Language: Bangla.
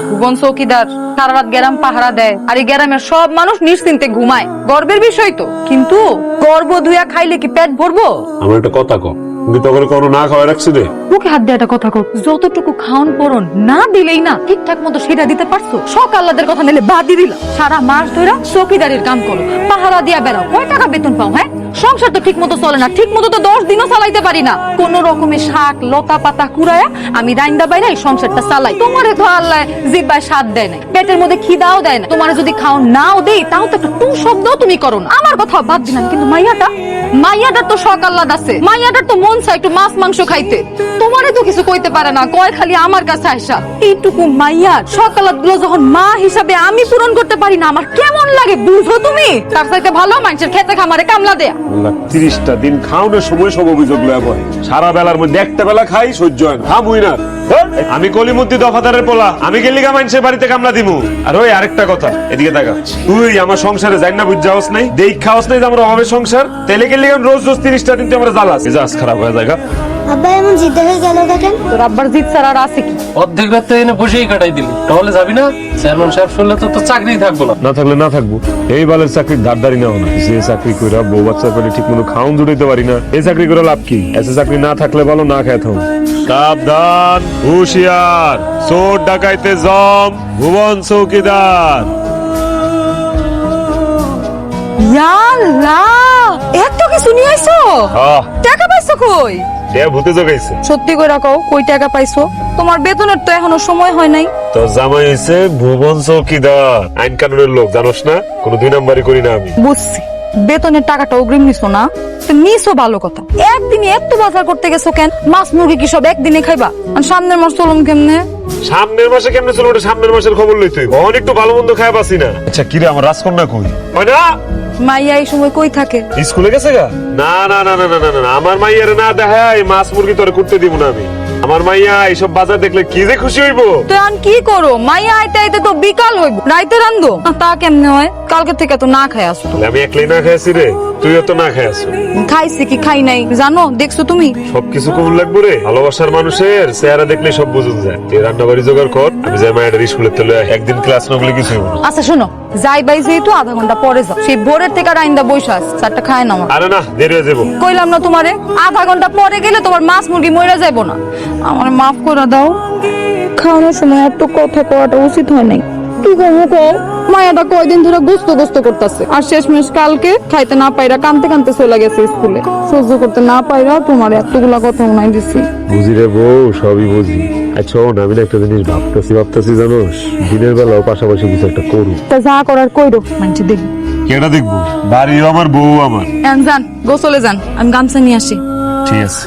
ভুবন চৌকিদার সারা রাত গ্রাম পাহারা দেয়, আর এই গ্রামের সব মানুষ নিশ্চিন্তে ঘুমায়। গর্বের বিষয় তো, কিন্তু গর্ব ধুয়া খাইলে কি পেট ভরবো? আমার একটা কথা কও, কিন্তু তখন কোনো না খাওয়া রাখছি রে। মুখে হাত দিয়ে একটা কথা কর, যতটুকু খাওন পরন না দিলেই না ঠিকঠাক মতো সেটা দিতে পারছো। শখ আহ্লাদের কথা নিলে বাদই দিলাম। সারা মাস ধরে চৌকিদারির কাম করো, পাহারা দিয়া বেড়াও, কয় টাকা বেতন পাও? হ্যাঁ, সংসার তো ঠিক মতো চলে না, ঠিক মতো তো 10 দিনও চালাইতে পারি না। কোন রকমের শাক লতা পাতা কুড়ায়া আমি রাইন্দা বাইরে এই সংসারটা চালাই। তোমারে তো আল্লাহ জিব্বায় স্বাদ দেয় না, পেটের মধ্যে খিদাও দেয় না। তোমারে যদি খাও নাও দেই, তাও তো একটা টু শব্দ তুমি করো না। আমার কথা বাদ দিলাম, কিন্তু মাইয়াটার তো শখ আহ্লাদ আছে, মাইয়াটার তো মন চায় একটু মাছ মাংস খাইতে। তোমারে তো কিছু কইতে পারে না, কয় খালি আমার কাছে আইসা। এইটুকু মাইয়ার শখ আহ্লাদ গুলো যখন মা হিসাবে আমি পূরণ করতে পারি না, আমার কেমন লাগে বুঝো তুমি? তার চাইতে ভালো মানুষের খেতে খামারে কামলা দেয়া। 30টা দিন খাওয়ানোর সময় সব অভিযোগ লয়া বয়। সারা বেলার মধ্যে একটা বেলা খাই, সহ্য হয় না। খাম না। আমি কলিমুদ্দি দফাদারের পোলা, আমি গেলিগা মানুষের বাড়িতে কামলা দিমু। আর ওই আরেকটা কথা, এদিকে দেখা, তুই আমার সংসারে যাই না বুঝাওস নাই, দেখ খাওয়াস নাই যে আমার অভাবের সংসার, তেলে গেলি রোজ রোজ 30টা দিন তুই আমার জ্বালাস, মেজাজ খারাপ হয়ে যায়। আব্বা এমন জিদ্দ হয়ে গেল দেখেন। তোর আব্বার জিদ ছাড়া আর আছে কি? অর্ধেক রাত এনে বসেই কাটাই দিলি, তাহলে যাবি না? চেয়ারম্যান সাহেব শুনলে তো তোর চাকরি থাকবো না। না থাকলে না থাকবো, এই বালের চাকরির ধারদারি নাও না। যে চাকরি করে বউ বাচ্চা করে ঠিক মতো খাওন জুড়াইতে পারি না, এই চাকরি করে লাভ কি? এসে চাকরি না থাকলে ভালো না খেয়ে থাকুন। সাবধান, হুঁশিয়ার, চোর ডাকাইতে জম, ভুবন চৌকিদার। ইয়া আল্লাহ, এত কিছু নিয়ে আইছো? টাকা পাইছো কই? ভূতে জগাইছে। সত্যি করে কও, কই টাকা পাইছো? তোমার বেতনের তো এখনো সময় হয় নাই। তোর জামাই হইছে ভুবন চৌকিদার, আইন কানুনের লোক, জানোস না? কোনো 2 নাম্বারি করি না আমি। বুঝছি, বেতনের টাকাটা অগ্রিম নিছো না? তো নিছো ভালো কথা, একদিনে এত বাজার করতে গেছো কেন? মাছ মুরগি কি সব একদিনে খাইবা? আর সামনের মাস চলুন কেমনে? সামনের মাসে কেমনে চলো? সামনের মাসের খবর লই তুই। অনেক একটু ভালো মন্দ খায় পাসি না। আচ্ছা কিরে, আমার রাজকন্যা কই? হয় না মাইয়া এই সময় কই থাকে? স্কুলে গেছে গা? না না না না না না না, আমার মাইয়ার না দেখাই মাছ মুরগি তোরে করতে দিব না আমি। আমার মাইয়া এইসব বাজার দেখলে কি যে খুশি হইবো। তো এখন কি করো? মাইয়া আইতে আইতে তো বিকাল হইব, রাইতে রান্ধো। তা কেমনে হয়? কালকে থেকে তো না খাই আসো। আমি একলাই না খাইছি রে, তুইও তো না খাই আসো। খাইছি কি খাই নাই জানো? দেখছো তুমি? সবকিছু কমন লাগবো রে। ভালোবাসার মানুষের চেহারা দেখলে সব বুঝুন যায়। তুই রান্না বাড়ি জোগাড় কর, আমি যাই মায়ের স্কুলে তেলে একদিন ক্লাস না গেলে কিছু হইব না। আচ্ছা শোনো, যাই বাই যেহেতু আধা ঘন্টা পরে যাও। সেই ভোরের থেকে রাইন্দা বইসা আস, চারটা খায় না। আরে না, দেরি হয়ে যাবো। কইলাম না তোমারে, আধা ঘন্টা পরে গেলে তোমার মাছ মুরগি মরে যাইবো না। আমার মাফ করে দাও, খাওয়ানোর সময় এত কথা কওয়াটা উচিত হয় নাই। কি করবো কও? মায়াটা কয়দিন ধরে গোস্ত গোস্ত করতেছে, আর শেষমেশ কালকে খাইতে না পাইরা কানতে কানতে চলে গেছে স্কুলে। সহ্য করতে না পাইরা তোমার এতগুলা কথা উনাই দিছি। বুঝি রে বউ, সবই বুঝি। আচ্ছা না, আমি একটা জিনিস ভাবতেছি জানোস, দিনের বেলাও পাশাপাশি কিছু একটা করু। তা যা করার কইরো, মানছি দেখবো। কেটা দেখবো? বাড়িও আমার, বউ আমার। যান, গোসলে যান, আমি গামছা নিয়ে আসি। ঠিক আছে।